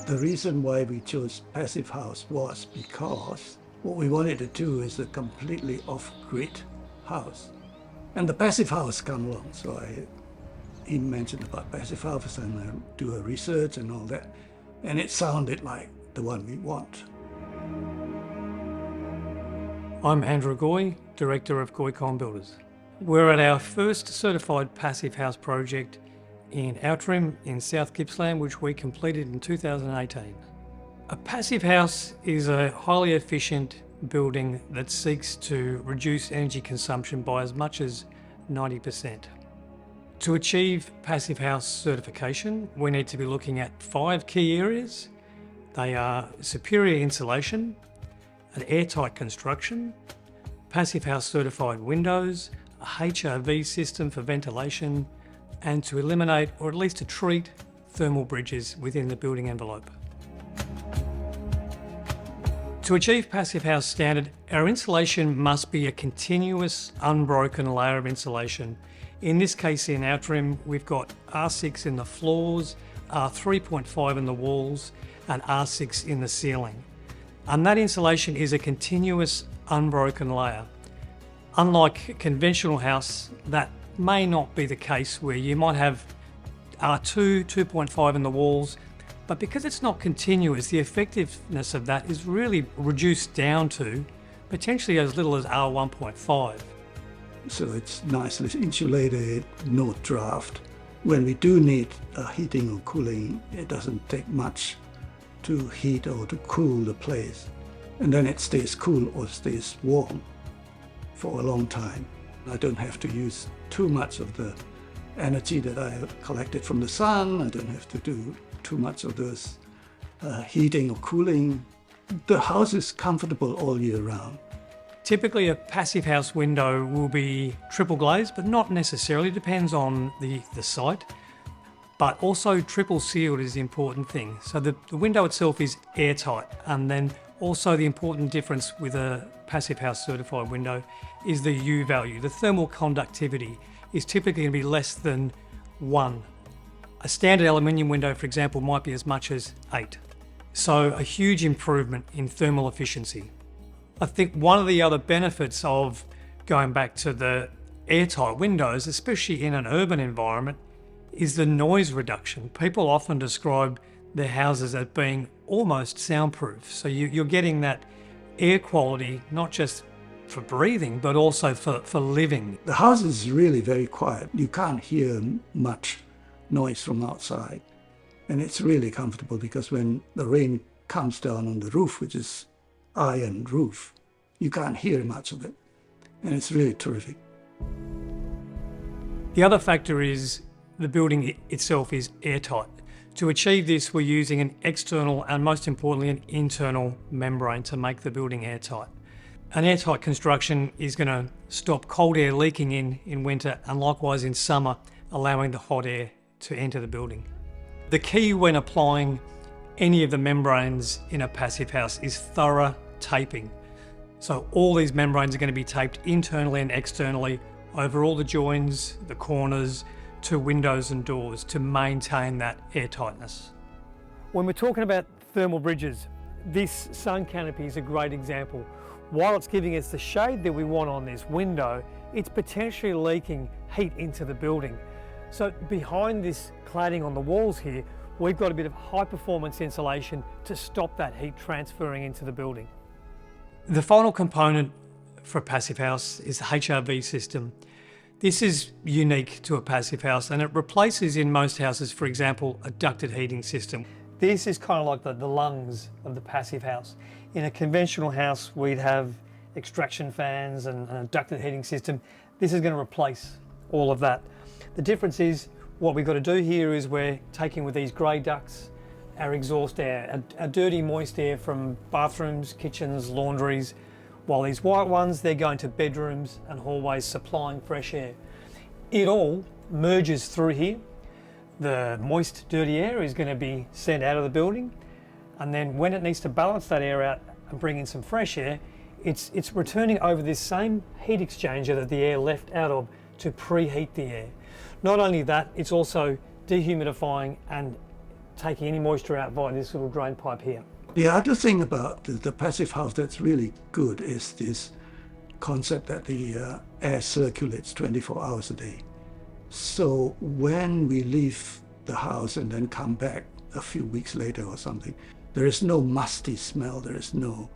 The reason why we chose Passive House was because what we wanted to do is a completely off-grid house. And the Passive House come along, so he mentioned about Passive House and I do a research and all that. And it sounded like the one we want. I'm Andrew Goy, Director of Goy Cohen Builders. We're at our first certified Passive House project in Outram in South Gippsland, which we completed in 2018. A Passive House is a highly efficient building that seeks to reduce energy consumption by as much as 90%. To achieve Passive House certification, we need to be looking at 5 key areas. They are superior insulation, an airtight construction, Passive House certified windows, a HRV system for ventilation, and to eliminate or at least to treat thermal bridges within the building envelope. To achieve Passive House standard, our insulation must be a continuous, unbroken layer of insulation. In this case in Outram, we've got R6 in the floors, R3.5 in the walls, and R6 in the ceiling. And that insulation is a continuous, unbroken layer. Unlike a conventional house, that may not be the case, where you might have R2, 2.5 in the walls, but because it's not continuous, the effectiveness of that is really reduced down to potentially as little as R1.5. So it's nicely insulated, no draft. When we do need heating or cooling, it doesn't take much to heat or to cool the place. And then it stays cool or stays warm for a long time. I don't have to use too much of the energy that I have collected from the sun. I don't have to do too much of those heating or cooling. The house is comfortable all year round. Typically a Passive House window will be triple glazed, but not necessarily, depends on the site. But also triple sealed is the important thing. So the window itself is airtight, and then also the important difference with a Passive House certified window is the U value. The thermal conductivity is typically going to be less than 1. A standard aluminium window, for example, might be as much as 8. So a huge improvement in thermal efficiency. I think one of the other benefits of going back to the airtight windows, especially in an urban environment, is the noise reduction. People often describe their houses as being almost soundproof. So you're getting that air quality, not just for breathing, but also for living. The house is really very quiet. You can't hear much noise from outside. And it's really comfortable because when the rain comes down on the roof, which is iron roof, you can't hear much of it. And it's really terrific. The other factor is the building itself is airtight. To achieve this, we're using an external and most importantly an internal membrane to make the building airtight. An airtight construction is going to stop cold air leaking in winter, and likewise in summer, allowing the hot air to enter the building. The key when applying any of the membranes in a Passive House is thorough taping. So all these membranes are going to be taped internally and externally over all the joins, the corners, to windows and doors to maintain that airtightness. When we're talking about thermal bridges, this sun canopy is a great example. While it's giving us the shade that we want on this window, it's potentially leaking heat into the building. So behind this cladding on the walls here, we've got a bit of high performance insulation to stop that heat transferring into the building. The final component for a Passive House is the HRV system. This is unique to a Passive House, and it replaces in most houses, for example, a ducted heating system. This is kind of like the lungs of the Passive House. In a conventional house, we'd have extraction fans and a ducted heating system. This is going to replace all of that. The difference is what we've got to do here is we're taking with these grey ducts our exhaust air, a dirty, moist air from bathrooms, kitchens, laundries, while these white ones, they're going to bedrooms and hallways supplying fresh air. It all merges through here. The moist, dirty air is going to be sent out of the building, and then when it needs to balance that air out and bring in some fresh air, it's returning over this same heat exchanger that the air left out of to preheat the air. Not only that, it's also dehumidifying and taking any moisture out via this little drain pipe here. The other thing about the passive house that's really good is this concept that the air circulates 24 hours a day. So when we leave the house and then come back a few weeks later or something, there is no musty smell, there is no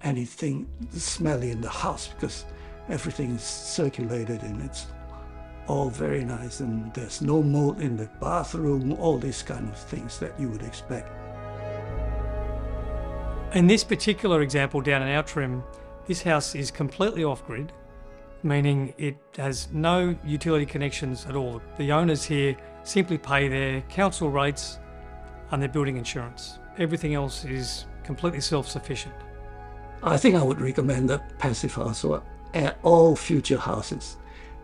anything smelly in the house because everything is circulated and it's all very nice, and there's no mold in the bathroom, all these kind of things that you would expect. In this particular example down in Outram, this house is completely off-grid, meaning it has no utility connections at all. The owners here simply pay their council rates and their building insurance. Everything else is completely self-sufficient. I think I would recommend the passive house or all future houses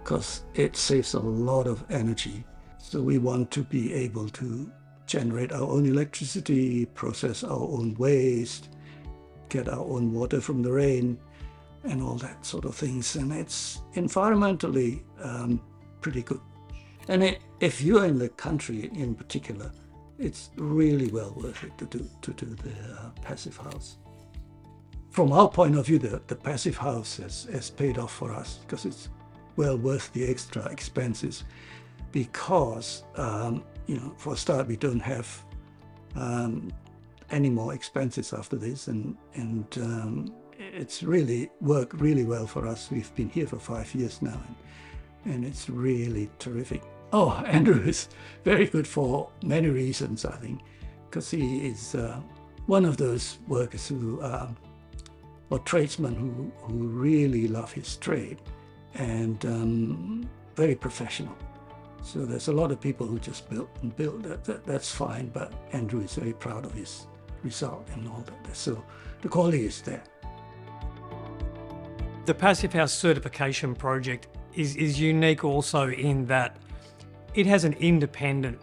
because it saves a lot of energy. So we want to be able to generate our own electricity, process our own waste, get our own water from the rain, and all that sort of things. And it's environmentally pretty good. And if you're in the country in particular, it's really well worth it to do the passive house. From our point of view, the passive house has paid off for us because it's well worth the extra expenses because, for a start, we don't have any more expenses after this, and it's really worked really well for us. We've been here for 5 years now, and it's really terrific. Oh, Andrew is very good for many reasons, I think, because he is one of those workers who, or tradesmen who really love his trade and very professional. So there's a lot of people who just build. That's fine, but Andrew is very proud of his result and all that. So the quality is there. The Passive House certification project is unique also in that it has an independent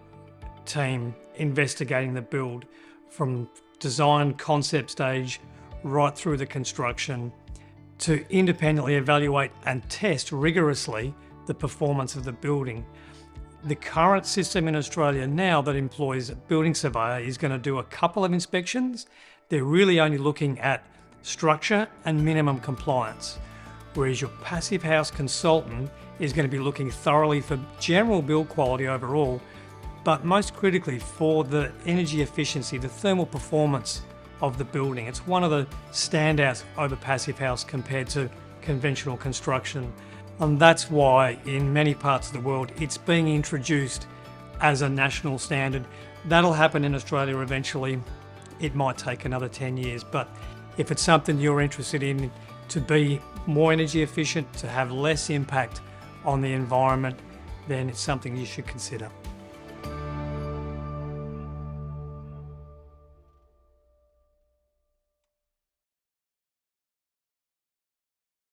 team investigating the build from design concept stage right through the construction to independently evaluate and test rigorously the performance of the building. The current system in Australia now that employs a building surveyor is going to do a couple of inspections. They're really only looking at structure and minimum compliance, whereas your passive house consultant is going to be looking thoroughly for general build quality overall, but most critically for the energy efficiency, the thermal performance of the building. It's one of the standouts over passive house compared to conventional construction. And that's why in many parts of the world, it's being introduced as a national standard. That'll happen in Australia eventually. It might take another 10 years, but if it's something you're interested in to be more energy efficient, to have less impact on the environment, then it's something you should consider.